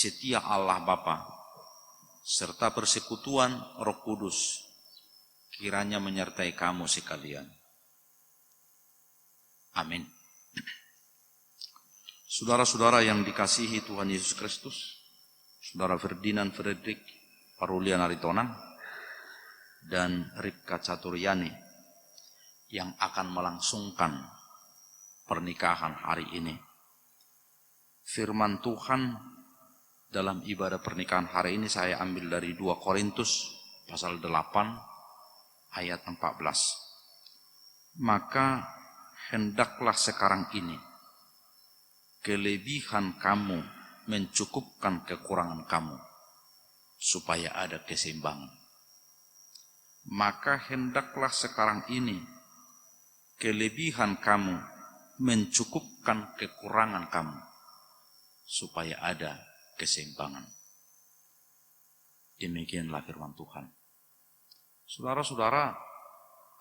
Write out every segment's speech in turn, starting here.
setia Allah Bapa, serta persekutuan Roh Kudus, kiranya menyertai kamu sekalian. Amin. Saudara-saudara yang dikasihi Tuhan Yesus Kristus, Saudara Ferdinand Fredrik Parulian Aritonang dan Ripka Caturyani yang akan melangsungkan pernikahan hari ini. Firman Tuhan dalam ibadah pernikahan hari ini saya ambil dari 2 Korintus pasal 8 ayat 14. Maka hendaklah sekarang ini kelebihan kamu mencukupkan kekurangan kamu, supaya ada keseimbangan. Maka hendaklah sekarang ini kelebihan kamu mencukupkan kekurangan kamu, supaya ada keseimbangan. Demikianlah firman Tuhan. Saudara-saudara,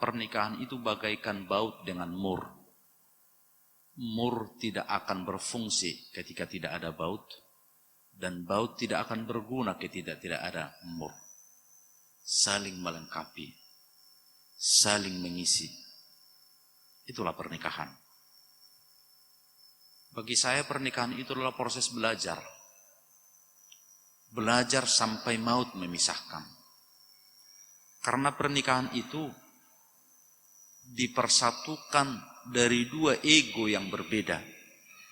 pernikahan itu bagaikan baut dengan mur. Mur tidak akan berfungsi ketika tidak ada baut, dan baut tidak akan berguna ketika tidak ada mur. Saling melengkapi, saling mengisi. Itulah pernikahan. Bagi saya pernikahan itu adalah proses belajar. Belajar sampai maut memisahkan. Karena pernikahan itu dipersatukan dari 2 ego yang berbeda.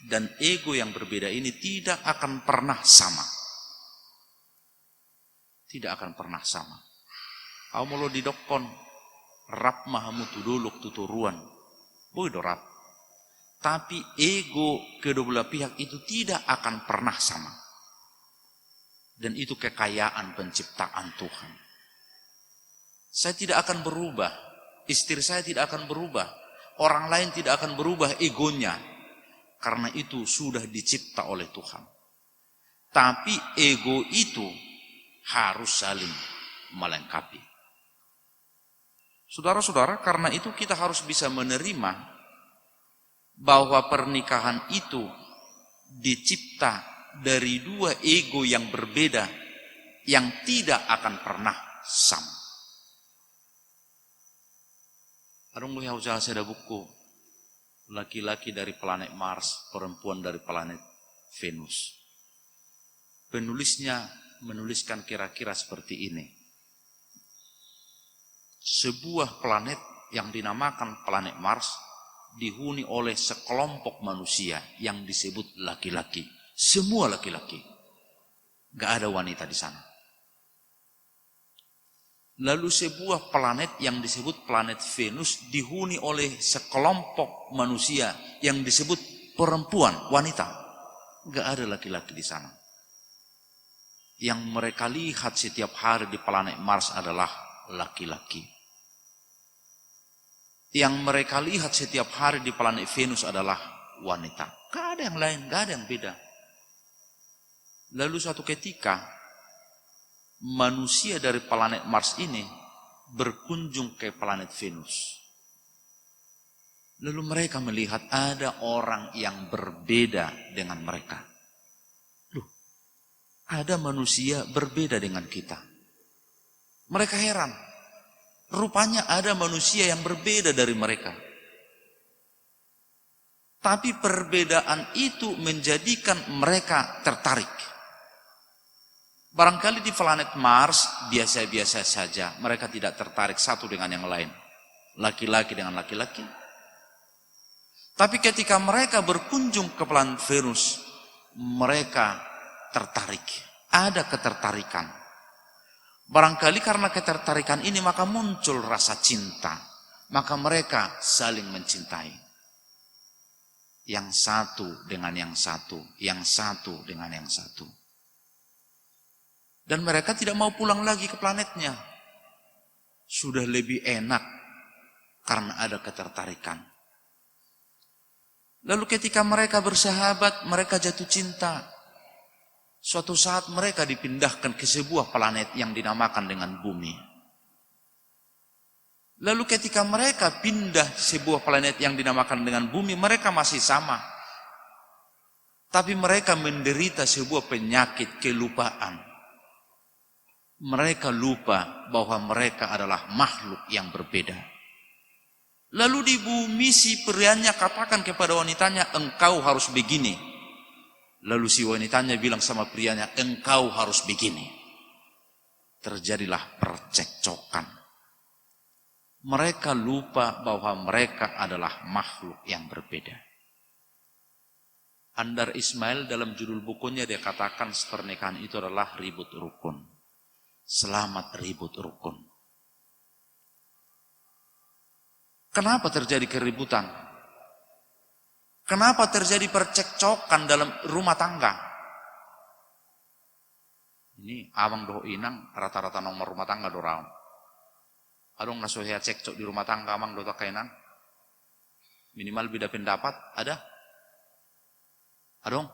Dan ego yang berbeda ini tidak akan pernah sama. Tidak akan pernah sama. Kamu lo didokon, rap mahamu tuduluk tuturuan. Bodoh rap. Tapi ego kedua belah pihak itu tidak akan pernah sama. Dan itu kekayaan penciptaan Tuhan. Saya tidak akan berubah. Istri saya tidak akan berubah. Orang lain tidak akan berubah egonya. Karena itu sudah dicipta oleh Tuhan. Tapi ego itu harus saling melengkapi. Saudara-saudara, karena itu kita harus bisa menerima bahwa pernikahan itu dicipta dari 2 ego yang berbeda yang tidak akan pernah sama. Arung lihat usaha saya buku laki-laki dari planet Mars, perempuan dari planet Venus. Penulisnya menuliskan kira-kira seperti ini. Sebuah planet yang dinamakan planet Mars dihuni oleh sekelompok manusia yang disebut laki-laki. Semua laki-laki. Gak ada wanita di sana. Lalu sebuah planet yang disebut planet Venus dihuni oleh sekelompok manusia yang disebut perempuan, wanita. Gak ada laki-laki di sana. Yang mereka lihat setiap hari di planet Mars adalah laki-laki. Yang mereka lihat setiap hari di planet Venus adalah wanita. Gak ada yang lain, gak ada yang beda. Lalu suatu ketika manusia dari planet Mars ini berkunjung ke planet Venus. Lalu mereka melihat ada orang yang berbeda dengan mereka. Loh, ada manusia berbeda dengan kita. Mereka heran. Rupanya ada manusia yang berbeda dari mereka. Tapi perbedaan itu menjadikan mereka tertarik. Barangkali di planet Mars biasa-biasa saja. Mereka tidak tertarik satu dengan yang lain. Laki-laki dengan laki-laki. Tapi ketika mereka berkunjung ke planet Venus, mereka tertarik. Ada ketertarikan. Barangkali karena ketertarikan ini maka muncul rasa cinta. Maka mereka saling mencintai. Yang satu dengan yang satu. Yang satu dengan yang satu. Dan mereka tidak mau pulang lagi ke planetnya. Sudah lebih enak karena ada ketertarikan. Lalu ketika mereka bersahabat, mereka jatuh cinta. Suatu saat mereka dipindahkan ke sebuah planet yang dinamakan dengan bumi. Lalu ketika mereka pindah sebuah planet yang dinamakan dengan bumi, mereka masih sama. Tapi mereka menderita sebuah penyakit kelupaan. Mereka lupa bahwa mereka adalah makhluk yang berbeda. Lalu di bumi si prianya katakan kepada wanitanya, engkau harus begini. Lalu si wanitanya bilang sama prianya, engkau harus begini. Terjadilah percekcokan. Mereka lupa bahwa mereka adalah makhluk yang berbeda. Andar Ismail dalam judul bukunya dia katakan pernikahan itu adalah ribut rukun. Selamat ribut rukun. Kenapa terjadi keributan? Kenapa terjadi percekcokan dalam rumah tangga? Ini awang doh inang rata-rata nomor rumah tangga dorang. Adong nasuhya cekcok di rumah tangga amang do takainan. Minimal beda pendapat ada. Adong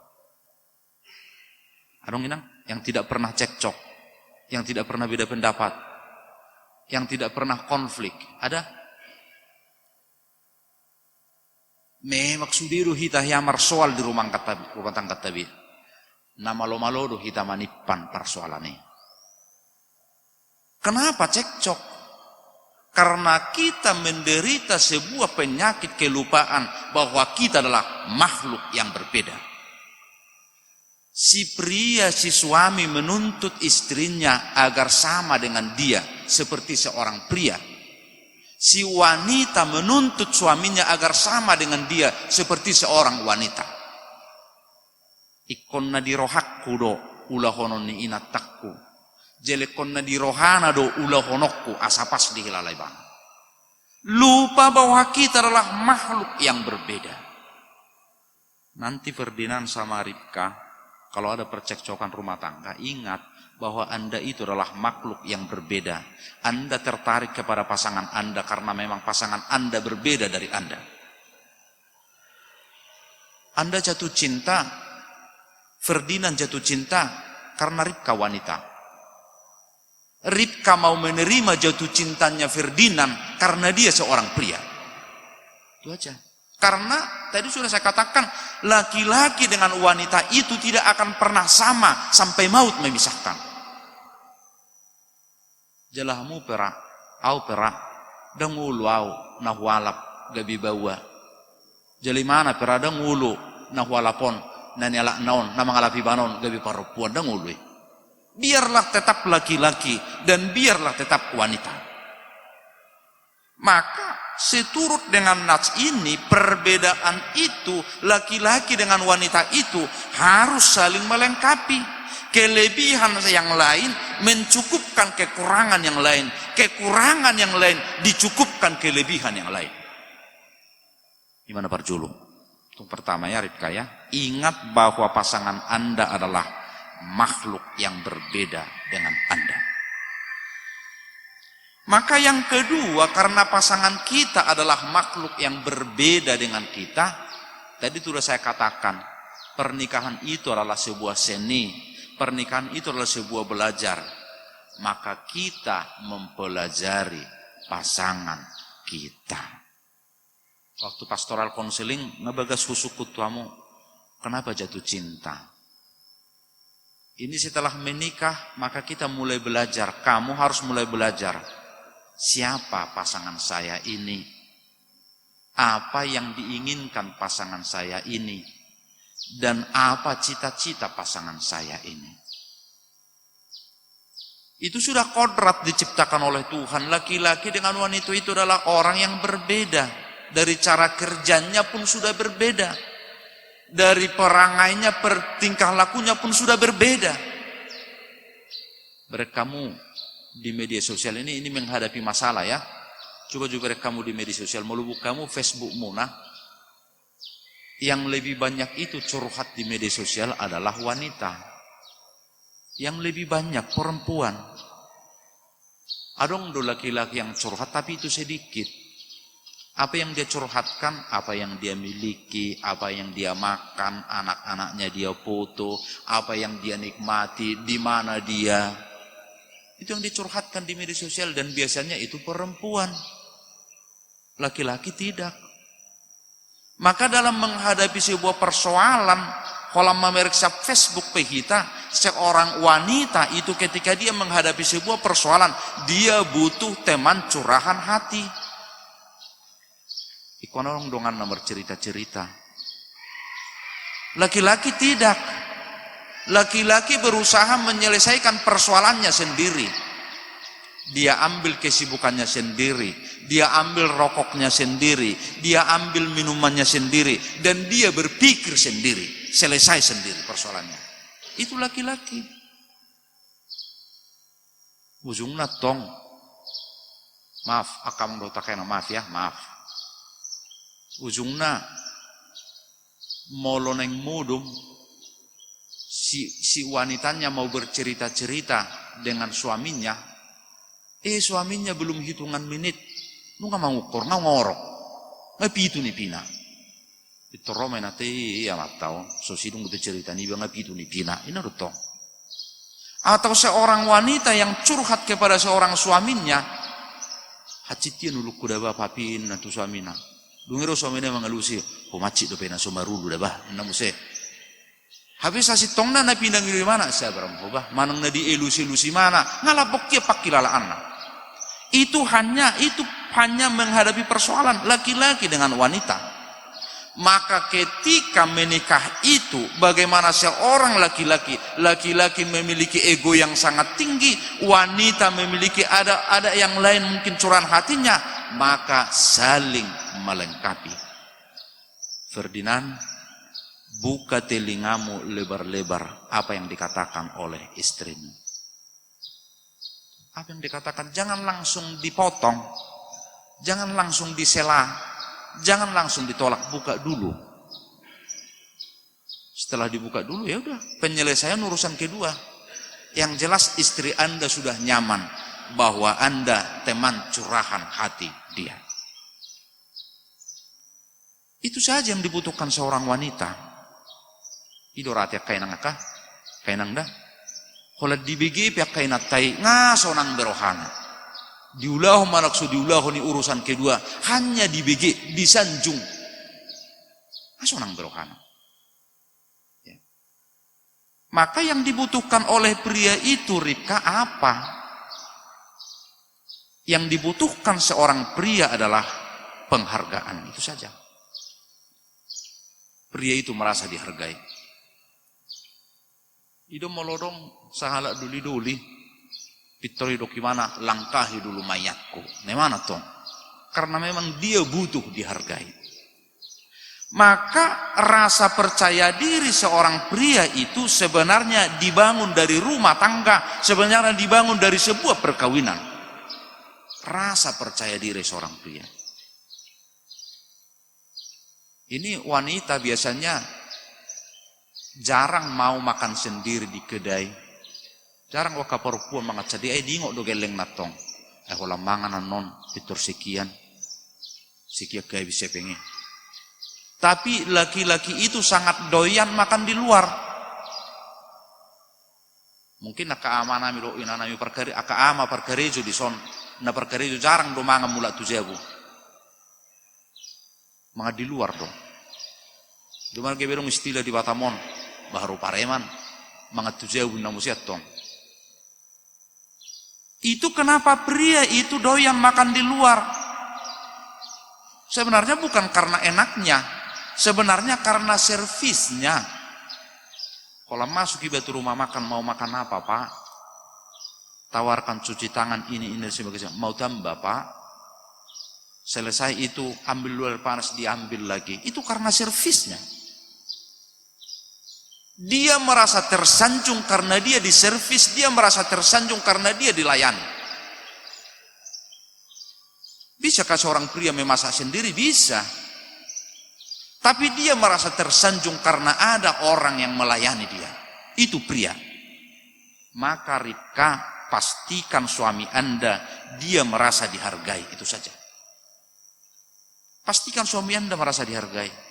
inang yang tidak pernah cekcok, yang tidak pernah beda pendapat, yang tidak pernah konflik, ada? Maksudiru hita hiamar soal di rumah tangga tabi. Nama lo do hita manipan persoalan ini. Kenapa cekcok? Karena kita menderita sebuah penyakit kelupaan bahwa kita adalah makhluk yang berbeda. Si pria, si suami menuntut istrinya agar sama dengan dia seperti seorang pria. Si wanita menuntut suaminya agar sama dengan dia seperti seorang wanita. Ikonna di rohakku do ulahonon ni inatakku. Jelekonna di rohana do ulahonokku asapas di hilalai bang. Lupa bahwa kita adalah makhluk yang berbeda. Nanti Ferdinand sama Ripka, kalau ada percekcokan rumah tangga, ingat bahwa Anda itu adalah makhluk yang berbeda. Anda tertarik kepada pasangan Anda karena memang pasangan Anda berbeda dari Anda. Anda jatuh cinta, Ferdinand jatuh cinta karena Ripka wanita. Ripka mau menerima jatuh cintanya Ferdinand karena dia seorang pria. Itu aja. Karena tadi sudah saya katakan, laki-laki dengan wanita itu tidak akan pernah sama sampai maut memisahkan. Jalahmu perak, au perak, dangulu au nahwalap gabi bawa. Jali mana perak dangulu nahwalapon nanyalak naon namangalapi banon gabi perempuan dangulu. Biarlah tetap laki-laki dan biarlah tetap wanita. Maka seturut dengan nas ini, perbedaan itu, laki-laki dengan wanita itu harus saling melengkapi. Kelebihan yang lain mencukupkan kekurangan yang lain, kekurangan yang lain dicukupkan kelebihan yang lain. Gimana Pak Julu? Itu pertama ya Ripka ya, ingat bahwa pasangan Anda adalah makhluk yang berbeda dengan Anda. Maka yang kedua, karena pasangan kita adalah makhluk yang berbeda dengan kita, tadi sudah saya katakan, pernikahan itu adalah sebuah seni, pernikahan itu adalah sebuah belajar. Maka kita mempelajari pasangan kita. Waktu pastoral konseling, ngebagas husuk kutuamu, kenapa jatuh cinta? Ini setelah menikah, maka kita mulai belajar, kamu harus mulai belajar. Siapa pasangan saya ini? Apa yang diinginkan pasangan saya ini? Dan apa cita-cita pasangan saya ini? Itu sudah kodrat diciptakan oleh Tuhan. Laki-laki dengan wanita itu adalah orang yang berbeda. Dari cara kerjanya pun sudah berbeda. Dari perangainya, tingkah lakunya pun sudah berbeda. Kamu di media sosial ini menghadapi masalah ya. Coba juga kamu di media sosial, melubuk kamu Facebookmu, nah yang lebih banyak itu curhat di media sosial adalah wanita. Yang lebih banyak perempuan. Adong do laki-laki yang curhat tapi itu sedikit. Apa yang dia curhatkan, apa yang dia miliki, apa yang dia makan, anak-anaknya dia foto, apa yang dia nikmati, di mana dia. Itu yang dicurhatkan di media sosial dan biasanya itu perempuan. Laki-laki tidak. Maka dalam menghadapi sebuah persoalan, kalau memeriksa Facebook kita, seorang wanita itu ketika dia menghadapi sebuah persoalan, dia butuh teman curahan hati. Ikon orang dongan nomor cerita-cerita. Laki-laki tidak. Laki-laki berusaha menyelesaikan persoalannya sendiri. Dia ambil kesibukannya sendiri, dia ambil rokoknya sendiri, dia ambil minumannya sendiri, dan dia berpikir sendiri, selesai sendiri persoalannya. Itu laki-laki. Ujungnya tong, maaf, akam do takena maaf ya, maaf. Ujungnya moloneng mudum, si wanitanya mau bercerita-cerita dengan suaminya. Suaminya belum hitungan menit, nu nggak mau ukur, nggak ngorok, nggak pitu nih pina. Itu Roma nanti ya matau, so sidung kita cerita nih nggak pitu nih pina, ini rutong. Atau seorang wanita yang curhat kepada seorang suaminya, hacitnya nuluk kuda bapak pin nanti suamina. Dungero suamina mengelusi, macit do pena somarulu dah bah, namuse. Habis asih tongna na pindah di mana? Saya berambah, manang na di elusi mana? Ngalapok dia pakilalaan. Itu hanya menghadapi persoalan laki-laki dengan wanita. Maka ketika menikah itu, bagaimana seorang laki-laki memiliki ego yang sangat tinggi, wanita memiliki ada yang lain mungkin curahan hatinya, maka saling melengkapi. Ferdinand, buka telingamu lebar-lebar apa yang dikatakan oleh istrimu. Apa yang dikatakan, jangan langsung dipotong, jangan langsung disela, jangan langsung ditolak, buka dulu. Setelah dibuka dulu, ya udah, penyelesaian urusan kedua. Yang jelas istri Anda sudah nyaman bahwa Anda teman curahan hati dia. Itu saja yang dibutuhkan seorang wanita. Idorati kainang akah, kainang dah. Kalau dibegi pihak kainat tai ngasonang berohana. Diulah manaksu diulah ni urusan kedua, hanya dibegi, disanjung. Ngasonang berohana. Ya. Maka yang dibutuhkan oleh pria itu, Ribka, apa? Yang dibutuhkan seorang pria adalah penghargaan, itu saja. Pria itu merasa dihargai. Ido molodong sahala duli-duli, pitori do gimana, langkahi dulu mayatku. Nemana tong? Karena memang dia butuh dihargai. Maka rasa percaya diri seorang pria itu sebenarnya dibangun dari rumah tangga, sebenarnya dibangun dari sebuah perkawinan. Rasa percaya diri seorang pria. Ini wanita biasanya jarang mau makan sendiri di kedai. Jarang waka perempuan mangat sadi dingok do geleng natong. Hola mangan non pitur sekian kayak bisa pengen. Tapi laki-laki itu sangat doyan makan di luar. Mungkin aka amana mi do inana mi perkari aka ama perkarejo di son. Na perkarejo jarang do mangan mula tujabu. Mangan di luar dong. Duman keberong istilah di Batamon. Baru pareman mengatujawu namusiat tong. Itu kenapa pria itu doyan makan di luar? Sebenarnya bukan karena enaknya, sebenarnya karena servisnya. Kalau masuk ke batu rumah makan, mau makan apa pak? Tawarkan cuci tangan ini sebagainya. Mau tambah pak? Selesai itu ambil luar panas diambil lagi. Itu karena servisnya. Dia merasa tersanjung karena dia diservis, dia merasa tersanjung karena dia dilayani. Bisakah seorang pria memasak sendiri? Bisa. Tapi dia merasa tersanjung karena ada orang yang melayani dia. Itu pria. Maka Ribka, pastikan suami Anda, dia merasa dihargai. Itu saja. Pastikan suami Anda merasa dihargai.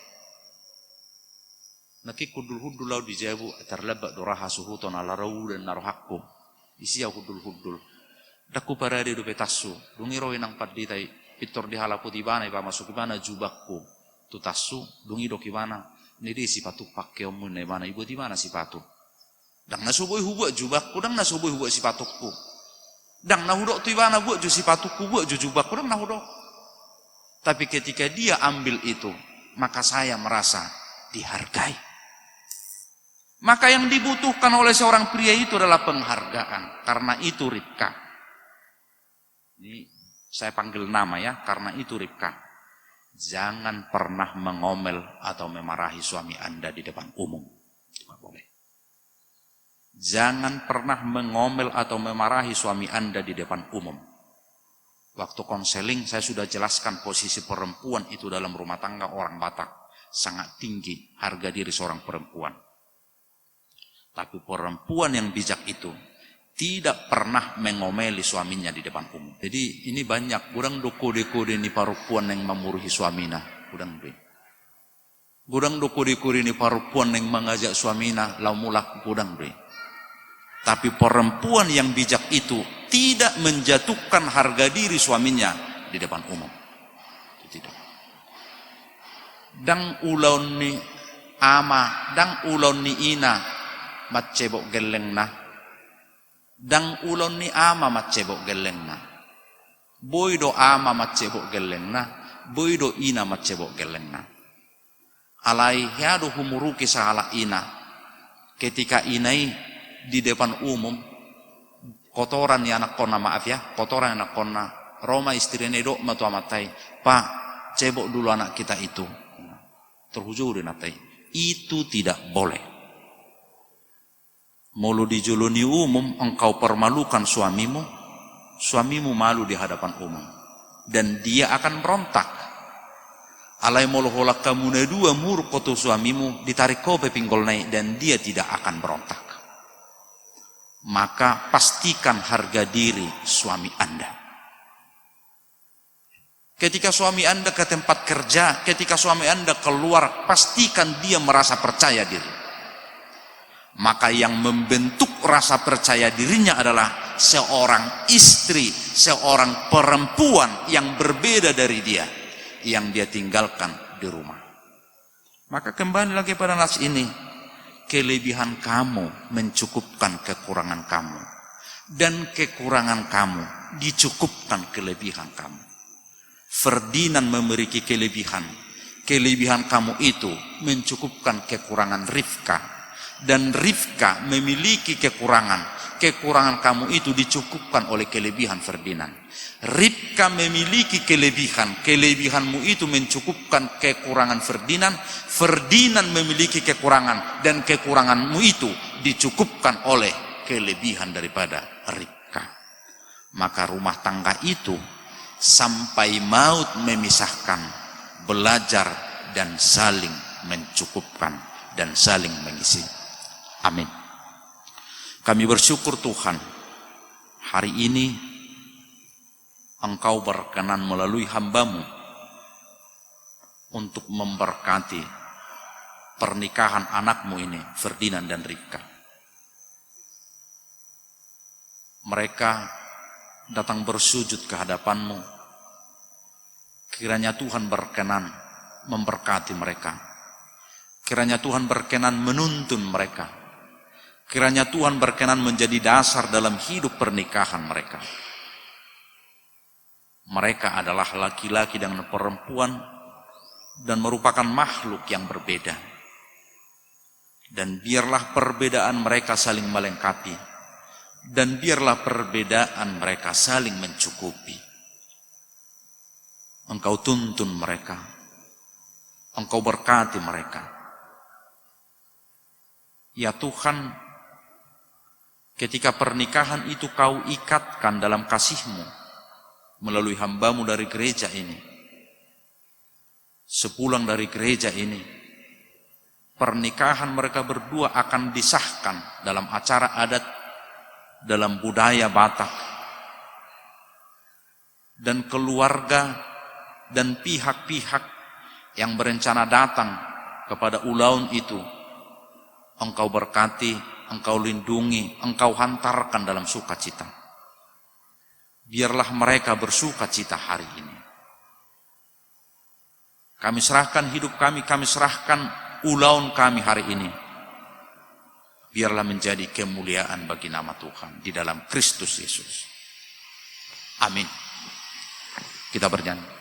Naki kudul-hudul lau dijabu terlebak doraha suhuton ala rawu dan narohakku. Isia hudul-hudul. Daku parade do petasu. Dungi roe nang paddi tai pitor di halaku tibana iba masuk ibana jubakku. tu tasu dungi do kibana ni di sipatu pakai omun ne mana ibu di mana sipatu dang na suboi hubu jubakku dang na suboi hubu sipatukku dang na hudok tu ibana buat ju sipatukku buat ju jubakku dang na hudok. Tapi ketika dia ambil itu, maka saya merasa dihargai. Maka yang dibutuhkan oleh seorang pria itu adalah penghargaan. Karena itu Ribka. Ini saya panggil nama ya, karena itu Ribka. Jangan pernah mengomel atau memarahi suami Anda di depan umum. Tidak boleh. Jangan pernah mengomel atau memarahi suami Anda di depan umum. Waktu konseling saya sudah jelaskan posisi perempuan itu dalam rumah tangga orang Batak. Sangat tinggi harga diri seorang perempuan. Tapi perempuan yang bijak itu tidak pernah mengomeli suaminya di depan umum. Jadi ini banyak kurang doko-deko ini perempuan yang memuruhi suaminya. Kurang doko-deko ini perempuan yang mengajak suaminya lau mulak kurang bre. Tapi perempuan yang bijak itu tidak menjatuhkan harga diri suaminya di depan umum. Tidak. Dang ulon ni ama, dang ulon ni ina, macebok geleng na. Dang ulon ni ama macebok geleng na. Boydo ama macebok geleng na, boydo ina macebok geleng na. Alai hiadu humuruki sahala ina. Ketika inai di depan umum kotoran ya anak kona, maaf ya, kotoran anak kona, Roma istrinya dok matu amatai, Pak cebok dulu anak kita itu, terhujur natai, itu tidak boleh. Mulu dijuluni umum, engkau permalukan suamimu, suamimu malu di hadapan umum, dan dia akan berontak. Alai mulu holak kamu dua mur koto suamimu ditarik kope pinggol naik dan dia tidak akan berontak. Maka pastikan harga diri suami Anda. Ketika suami Anda ke tempat kerja, ketika suami Anda keluar, pastikan dia merasa percaya diri. Maka yang membentuk rasa percaya dirinya adalah seorang istri, seorang perempuan yang berbeda dari dia, yang dia tinggalkan di rumah. Maka kembali lagi pada nas ini. Kelebihan kamu mencukupkan kekurangan kamu. Dan kekurangan kamu dicukupkan kelebihan kamu. Ferdinand memiliki kelebihan. Kelebihan kamu itu mencukupkan kekurangan Rifka. Dan Rifka memiliki kekurangan. Kekurangan kamu itu dicukupkan oleh kelebihan Ferdinand. Ribka memiliki kelebihan, kelebihanmu itu mencukupkan kekurangan Ferdinand. Ferdinand memiliki kekurangan dan kekuranganmu itu dicukupkan oleh kelebihan daripada Ribka. Maka rumah tangga itu sampai maut memisahkan, belajar dan saling mencukupkan dan saling mengisi. Amin. Kami bersyukur Tuhan, hari ini Engkau berkenan melalui hamba-Mu untuk memberkati pernikahan anak-Mu ini, Ferdinand dan Ribka. Mereka datang bersujud ke hadapan-Mu. Kiranya Tuhan berkenan memberkati mereka. Kiranya Tuhan berkenan menuntun mereka. Kiranya Tuhan berkenan menjadi dasar dalam hidup pernikahan mereka. Mereka adalah laki-laki dan perempuan dan merupakan makhluk yang berbeda. Dan biarlah perbedaan mereka saling melengkapi. Dan biarlah perbedaan mereka saling mencukupi. Engkau tuntun mereka. Engkau berkati mereka. Ya Tuhan, ketika pernikahan itu Kau ikatkan dalam kasih-Mu melalui hamba-Mu dari gereja ini. Sepulang dari gereja ini, pernikahan mereka berdua akan disahkan dalam acara adat, dalam budaya Batak. Dan keluarga dan pihak-pihak yang berencana datang kepada ulaun itu, Engkau berkati, Engkau lindungi, Engkau hantarkan dalam sukacita. Biarlah mereka bersuka cita hari ini. Kami serahkan hidup kami serahkan ulaun kami hari ini. Biarlah menjadi kemuliaan bagi nama Tuhan di dalam Kristus Yesus. Amin. Kita bernyanyi.